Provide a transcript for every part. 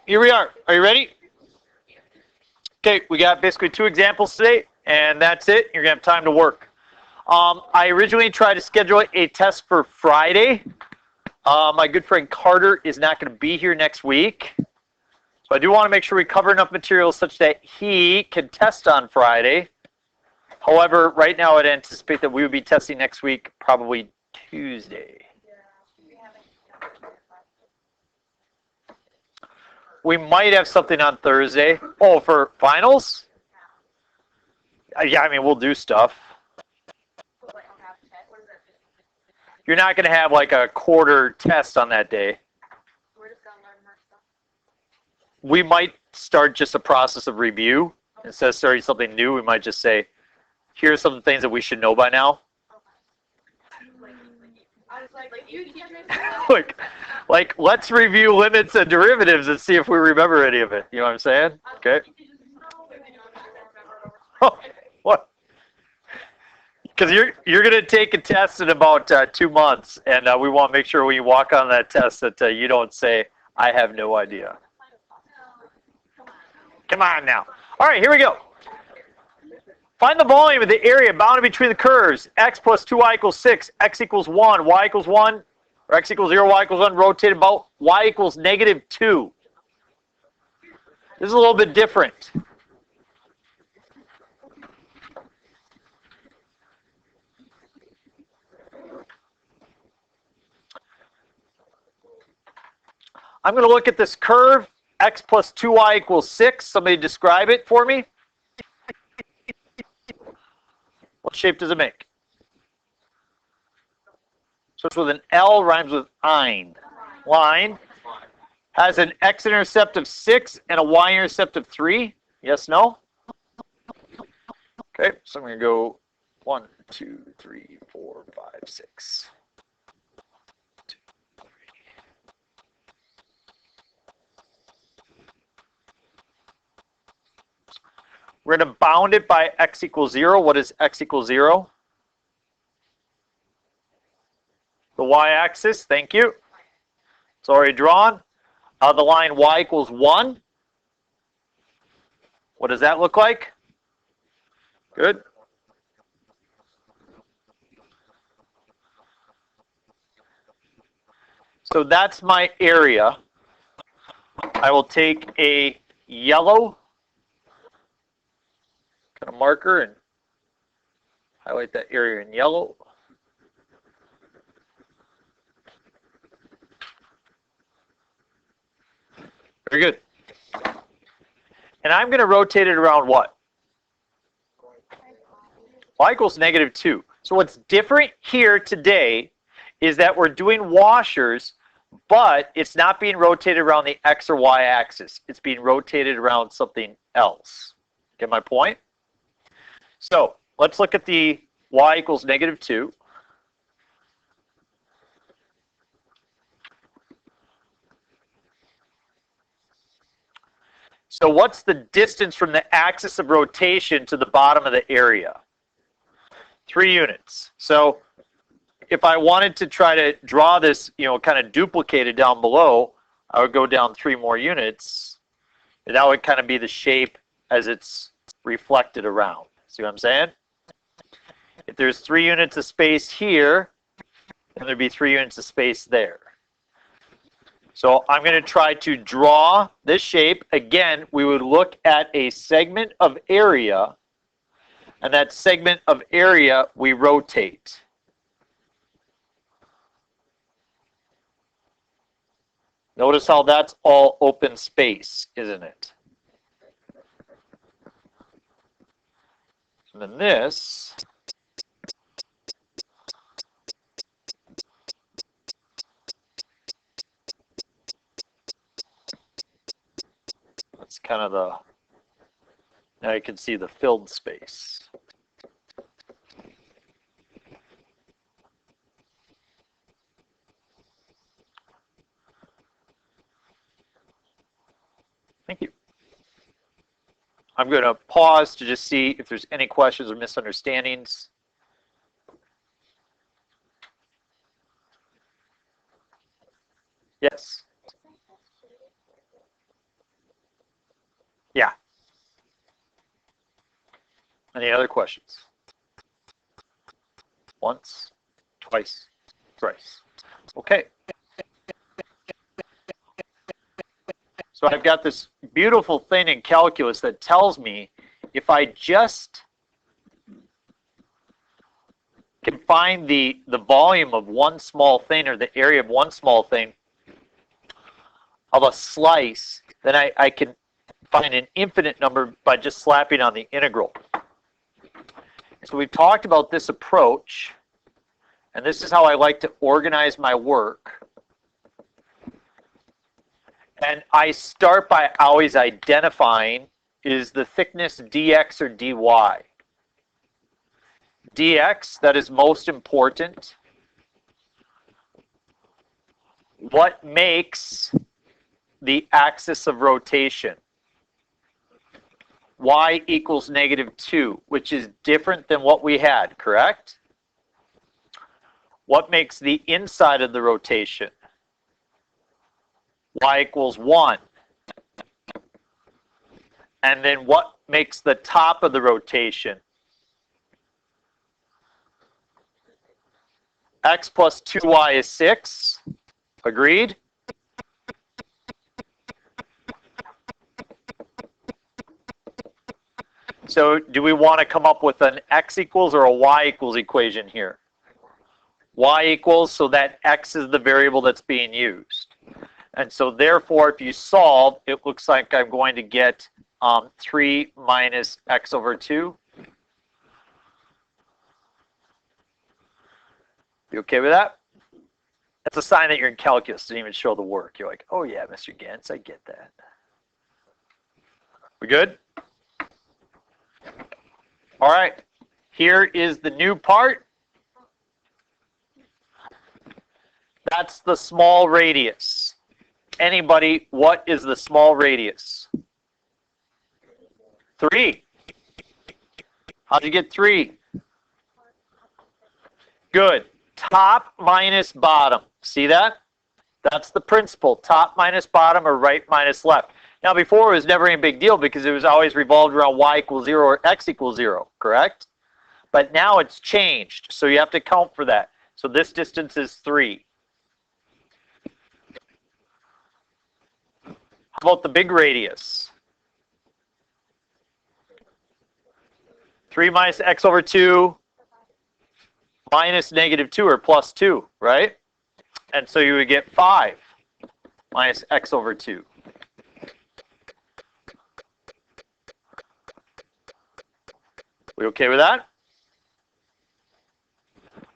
here we are. Are you ready? Okay, we got basically 2 examples today, and that's it. You're going to have time to work. I originally tried to schedule a test for Friday. My good friend Carter is not going to be here next week. So I do want to make sure we cover enough material such that he can test on Friday. However, right now I'd anticipate that we would be testing next week, probably Tuesday. We might have something on Thursday. Oh, for finals? Yeah, I mean, we'll do stuff. You're not going to have like a quarter test on that day. We might start just a process of review. Instead of starting something new, we might just say, here's some things that we should know by now. like, let's review limits and derivatives and see if we remember any of it. You know what I'm saying? Okay. Oh, what? Because you're going to take a test in about 2 months, and we want to make sure when you walk on that test that you don't say, I have no idea. Come on now. All right, here we go. Find the volume of the area bounded between the curves. X plus 2y equals 6, x equals 1, y equals 1, or x equals 0, y equals 1, rotate about y equals negative 2. This is a little bit different. I'm going to look at this curve, x plus 2y equals 6. Somebody describe it for me. What shape does it make? Starts with an L, rhymes with ein. Line. Has an x-intercept of 6 and a y-intercept of 3. Yes, no? Okay, so I'm going to go 1, 2, 3, 4, 5, 6. We're going to bound it by x equals 0. What is x equals 0? The y-axis, thank you. It's already drawn. The line y equals 1. What does that look like? Good. So that's my area. I will take a yellow kind of marker and highlight that area in yellow. Very good. And I'm going to rotate it around what? Y equals negative 2. So what's different here today is that we're doing washers, but it's not being rotated around the x or y axis. It's being rotated around something else. Get my point? So let's look at the y equals negative 2. So what's the distance from the axis of rotation to the bottom of the area? 3 units. So if I wanted to try to draw this, kind of duplicated down below, I would go down 3 more units. And that would kind of be the shape as it's reflected around. See what I'm saying? If there's 3 units of space here, then there'd be 3 units of space there. So I'm going to try to draw this shape. Again, we would look at a segment of area, and that segment of area we rotate. Notice how that's all open space, isn't it? And then this that's kind of the, now you can see the filled space. Thank you. I'm going to pause to just see if there's any questions or misunderstandings. Yes. Yeah. Any other questions? Once, twice, thrice. Okay. So I've got this beautiful thing in calculus that tells me if I just can find the volume of one small thing, or the area of one small thing of a slice, then I can find an infinite number by just slapping on the integral. So we've talked about this approach, and this is how I like to organize my work. And I start by always identifying, is the thickness dx or dy? Dx, that is most important. What makes the axis of rotation? Y equals -2, which is different than what we had, correct? What makes the inside of the rotation? Y equals 1. And then what makes the top of the rotation? X plus 2y is 6. Agreed? So do we want to come up with an x equals or a y equals equation here? Y equals, so that x is the variable that's being used. And so therefore, if you solve, it looks like I'm going to get 3 minus x over 2. You okay with that? That's a sign that you're in calculus. Didn't even show the work. You're like, oh yeah, Mr. Gantz, I get that. We good? All right. Here is the new part. That's the small radius. Anybody, what is the small radius? 3. How'd you get 3? Good. Top minus bottom. See that? That's the principle. Top minus bottom, or right minus left. Now before, it was never any big deal because it was always revolved around y equals 0 or x equals 0, correct? But now it's changed, so you have to account for that. So this distance is 3. How about the big radius? 3 minus x over 2 minus -2 or plus 2, right? And so you would get 5 minus x over 2. We okay with that?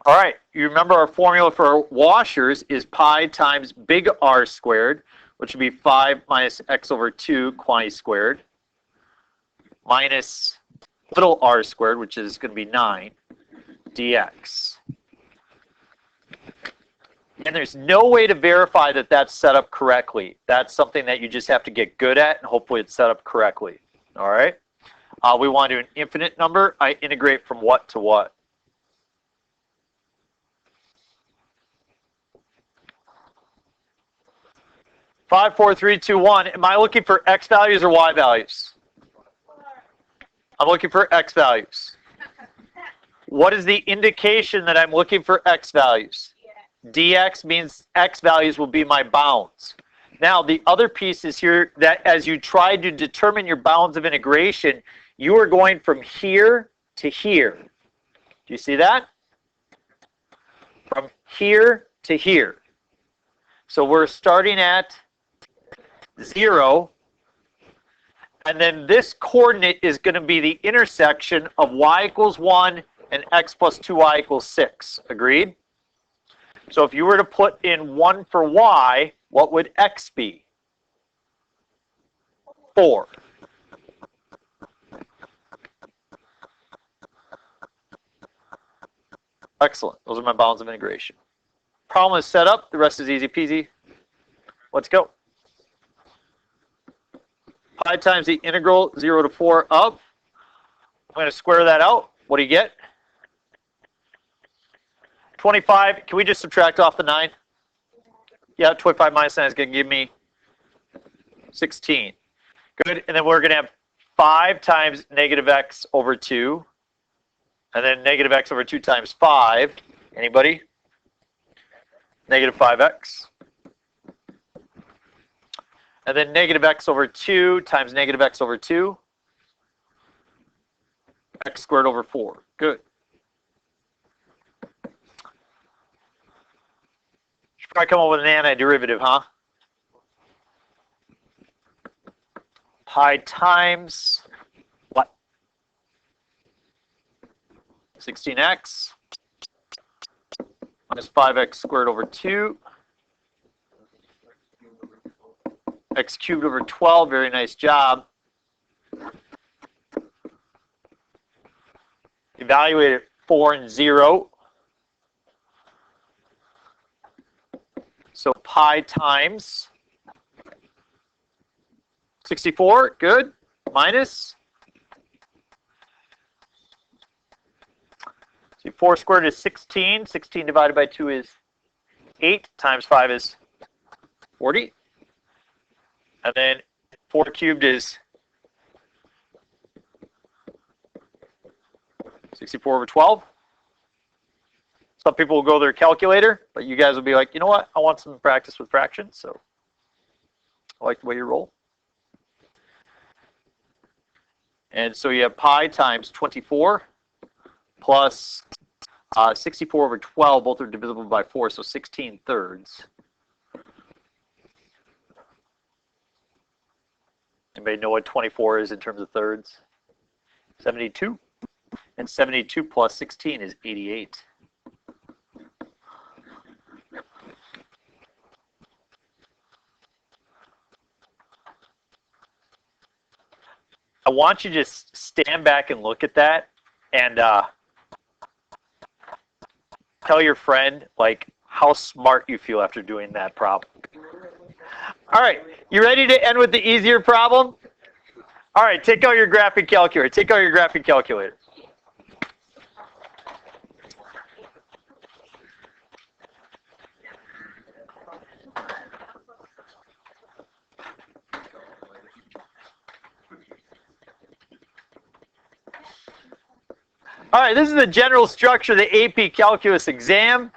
All right, you remember our formula for washers is pi times big R squared, which would be 5 minus x over 2 quantity squared, minus little r squared, which is going to be 9, dx. And there's no way to verify that that's set up correctly. That's something that you just have to get good at, and hopefully it's set up correctly. All right? We want to do an infinite number. I integrate from what to what? Five, four, three, two, one. Am I looking for x values or y values? I'm looking for x values. What is the indication that I'm looking for x values? Dx means x values will be my bounds. Now, the other piece is here that as you try to determine your bounds of integration, you are going from here to here. Do you see that? From here to here. So we're starting at 0, and then this coordinate is going to be the intersection of y equals 1 and x plus 2y equals 6. Agreed? So if you were to put in 1 for y, what would x be? 4. Excellent. Those are my bounds of integration. Problem is set up. The rest is easy peasy. Let's go. Pi times the integral 0 to 4 of. I'm going to square that out. What do you get? 25. Can we just subtract off the 9? Yeah, 25 minus 9 is going to give me 16. Good. And then we're going to have 5 times negative x over 2. And then negative x over 2 times 5. Anybody? Negative 5x. And then negative x over 2 times negative x over 2. X squared over 4. Good. Should probably come up with an antiderivative, huh? Pi times what? 16x minus 5x squared over 2. X cubed over 12. Very nice job. Evaluate it 4 and 0. So pi times 64, good, minus. See, 4 squared is 16. 16 divided by 2 is 8 times 5 is 40. And then 4 cubed is 64 over 12. Some people will go to their calculator, but you guys will be like, you know what? I want some practice with fractions, so I like the way you roll. And so you have pi times 24 plus 64 over 12. Both are divisible by 4, so 16 thirds. Anybody know what 24 is in terms of thirds? 72. And 72 plus 16 is 88. I want you to just stand back and look at that and tell your friend like how smart you feel after doing that problem. All right, you ready to end with the easier problem? All right, take out your graphing calculator. Take out your graphing calculator. All right, this is the general structure of the AP Calculus exam.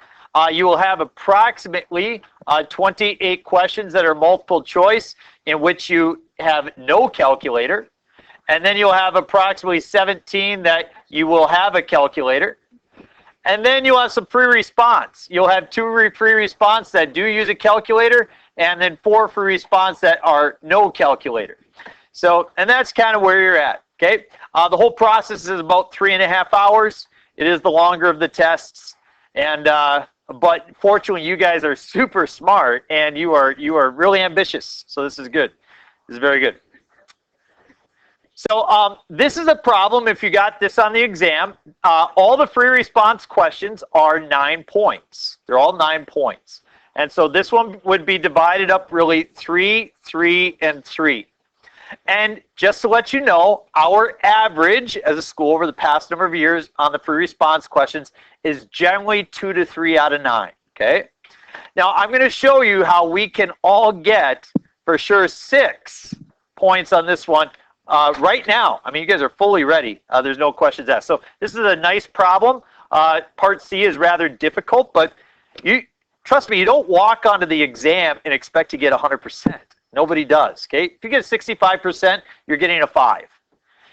You will have approximately 28 questions that are multiple choice in which you have no calculator. And then you'll have approximately 17 that you will have a calculator. And then you'll have some free response. You'll have 2 free response that do use a calculator, and then 4 free response that are no calculator. So, and that's kind of where you're at. Okay, the whole process is about 3.5 hours. It is the longer of the tests, and but fortunately, you guys are super smart and you are really ambitious. So this is good. This is very good. So this is a problem if you got this on the exam. All the free response questions are 9 points. They're all 9 points, and so this one would be divided up really 3, 3, and 3. And just to let you know, our average as a school over the past number of years on the free response questions is generally 2 to 3 out of 9, okay? Now, I'm going to show you how we can all get, for sure, 6 points on this one right now. I mean, you guys are fully ready. There's no questions asked. So this is a nice problem. Part C is rather difficult, but trust me, you don't walk onto the exam and expect to get 100%. Nobody does, okay? If you get 65%, you're getting a 5.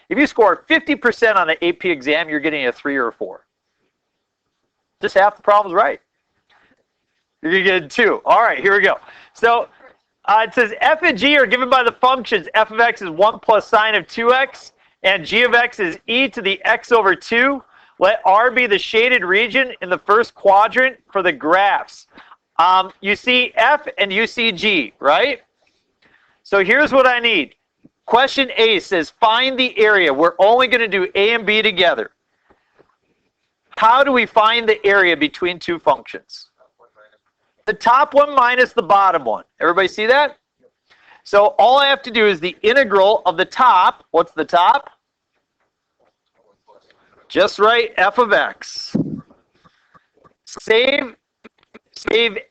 If you score 50% on the AP exam, you're getting a 3 or a 4. Just half the problem's right. You're going to get a 2. All right, here we go. So it says f and g are given by the functions f of x is 1 plus sine of 2x, and g of x is e to the x over 2. Let R be the shaded region in the first quadrant for the graphs. You see f and you see g, right? So here's what I need. Question A says, find the area. We're only going to do A and B together. How do we find the area between 2 functions? The top one minus the bottom one. Everybody see that? So all I have to do is the integral of the top. What's the top? Just write f of x. Save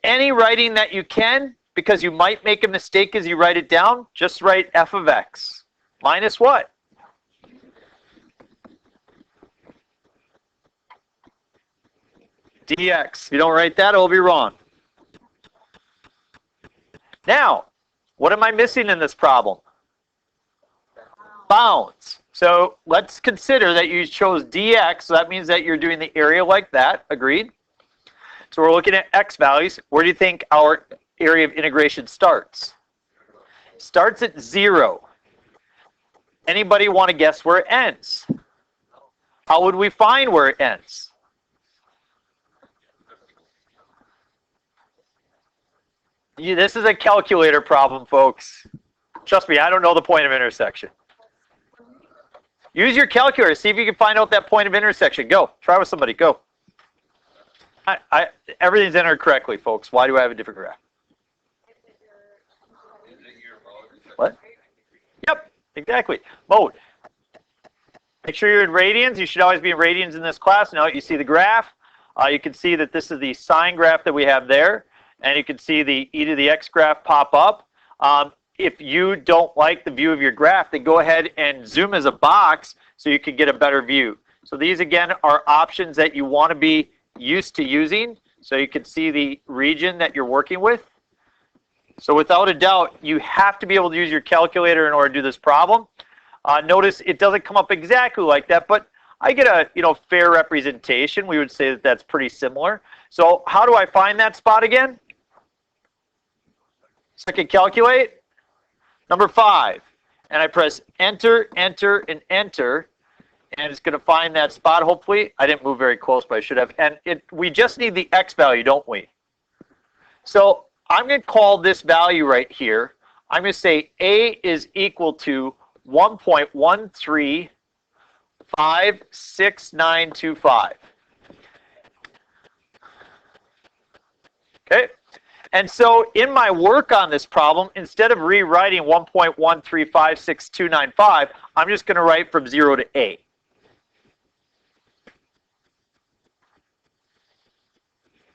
any writing that you can, because you might make a mistake as you write it down. Just write f of x. minus what? Dx. If you don't write that, it'll be wrong. Now, what am I missing in this problem? Bounds. So let's consider that you chose dx, so that means that you're doing the area like that. Agreed? So we're looking at x values. Where do you think our area of integration starts? Starts at 0. Anybody want to guess where it ends? How would we find where it ends? This is a calculator problem, folks. Trust me, I don't know the point of intersection. Use your calculator. See if you can find out that point of intersection. Go. Try with somebody. Go. Everything's entered correctly, folks. Why do I have a different graph? What? Yep, exactly. Mode. Make sure you're in radians. You should always be in radians in this class. Now you see the graph. You can see that this is the sine graph that we have there. And you can see the e to the x graph pop up. If you don't like the view of your graph, then go ahead and zoom as a box so you can get a better view. So these, again, are options that you want to be used to using so you can see the region that you're working with. So without a doubt, you have to be able to use your calculator in order to do this problem. Notice it doesn't come up exactly like that, but I get a fair representation. We would say that that's pretty similar. So how do I find that spot again? So I can calculate. Number 5, and I press enter, enter, and enter, and it's going to find that spot, hopefully. I didn't move very close, but I should have. And we just need the x value, don't we? So I'm going to call this value right here. I'm going to say A is equal to 1.1356925. Okay? And so in my work on this problem, instead of rewriting 1.1356295, I'm just going to write from 0 to A.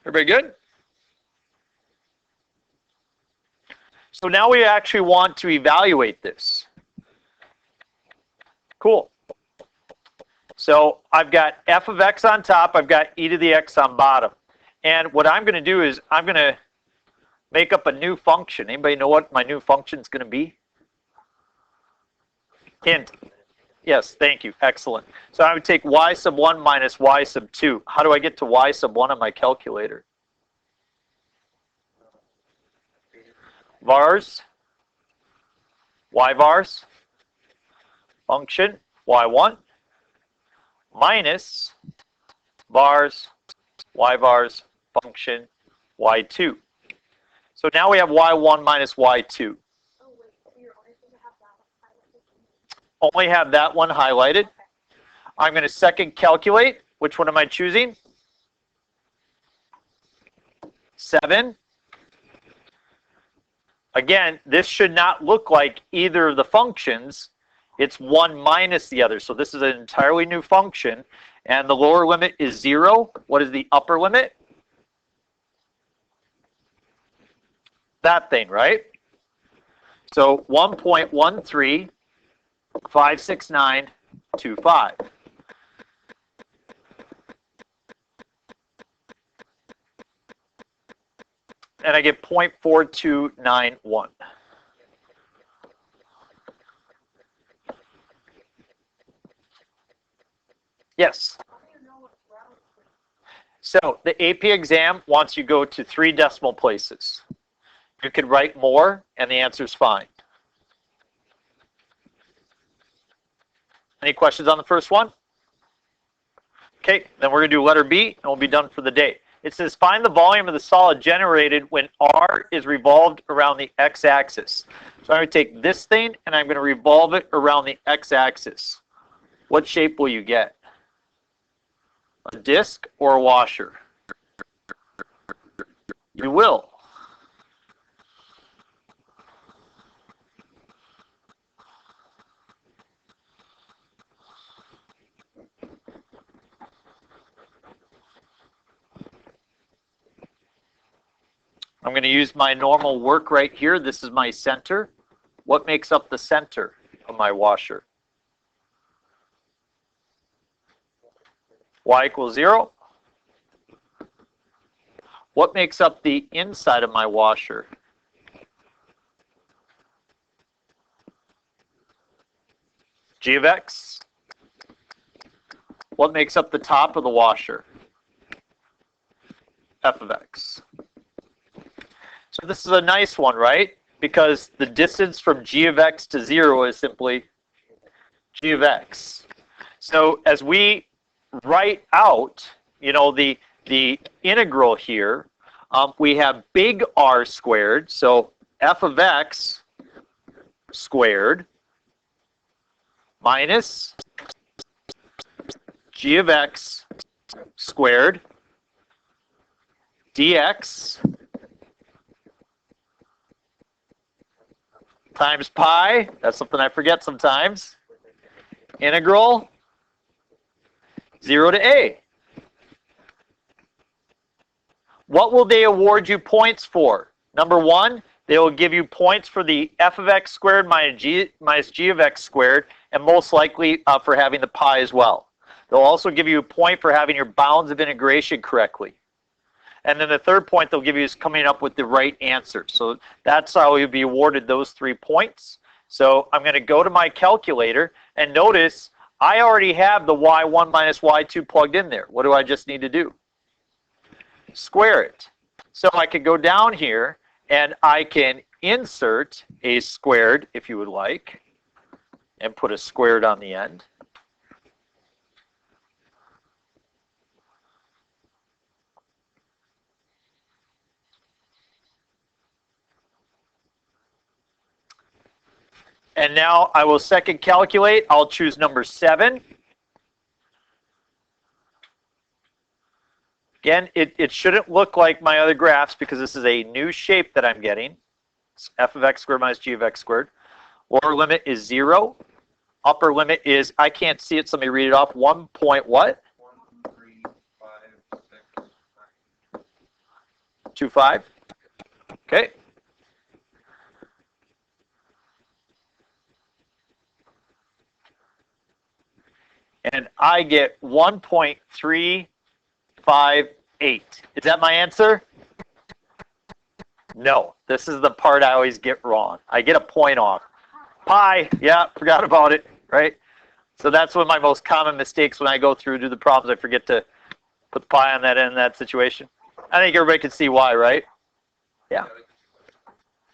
Everybody good? So now we actually want to evaluate this. Cool. So I've got f of x on top. I've got e to the x on bottom. And what I'm going to do is I'm going to make up a new function. Anybody know what my new function is going to be? Hint. Yes, thank you. Excellent. So I would take y sub 1 minus y sub 2. How do I get to y sub 1 on my calculator? Vars. Y vars. Function y1 minus vars y vars function y2. So now we have y1 minus y2. Only have that one highlighted. I'm going to second calculate. Which one am I choosing? 7. Again, this should not look like either of the functions. It's one minus the other. So this is an entirely new function. And the lower limit is 0. What is the upper limit? That thing, right? So 1.1356925. And I get 0.4291. Yes. So the AP exam wants you to go to 3 decimal places. You could write more, and the answer's fine. Any questions on the first one? Okay, then we're going to do letter B, and we'll be done for the day. It says, find the volume of the solid generated when R is revolved around the x-axis. So I'm going to take this thing, and I'm going to revolve it around the x-axis. What shape will you get? A disc or a washer? You will. I'm going to use my normal work right here. This is my center. What makes up the center? of my washer? Y equals 0. What makes up the inside of my washer? G of x. What makes up the top of the washer? F of x. So this is a nice one, right? Because the distance from g of x to 0 is simply g of x. So as we write out, the integral here, we have big R squared, so f of x squared minus g of x squared dx times pi, that's something I forget sometimes, integral 0 to a. What will they award you points for? Number one, they will give you points for the f of x squared minus g of x squared, and most likely for having the pi as well. They'll also give you a point for having your bounds of integration correctly. And then the third point they'll give you is coming up with the right answer. So that's how you'll be awarded those 3 points. So I'm going to go to my calculator, and notice I already have the y1 minus y2 plugged in there. What do I just need to do? Square it. So I can go down here and I can insert a squared, if you would like, and put a squared on the end. And now I will second calculate. I'll choose number 7. Again, it shouldn't look like my other graphs because this is a new shape that I'm getting. It's f of x squared minus g of x squared. Lower limit is 0. Upper limit is, I can't see it, so let me read it off. 1 point what? 1, 3, 5, 6, 25. Okay. And I get 1.358. Is that my answer? No. This is the part I always get wrong. I get a point off. Pi, yeah, forgot about it, right? So that's one of my most common mistakes when I go through do the problems. I forget to put the pi on that end in that situation. I think everybody can see why, right? Yeah.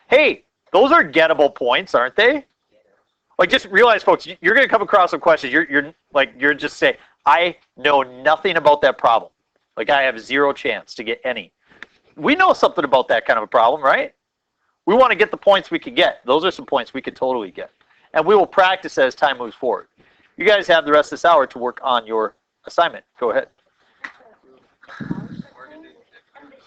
Hey, those are gettable points, aren't they? Like, just realize, folks, you're going to come across some questions. You're just saying, I know nothing about that problem. Like, I have 0 chance to get any. We know something about that kind of a problem, right? We want to get the points we can get. Those are some points we could totally get. And we will practice as time moves forward. You guys have the rest of this hour to work on your assignment. Go ahead.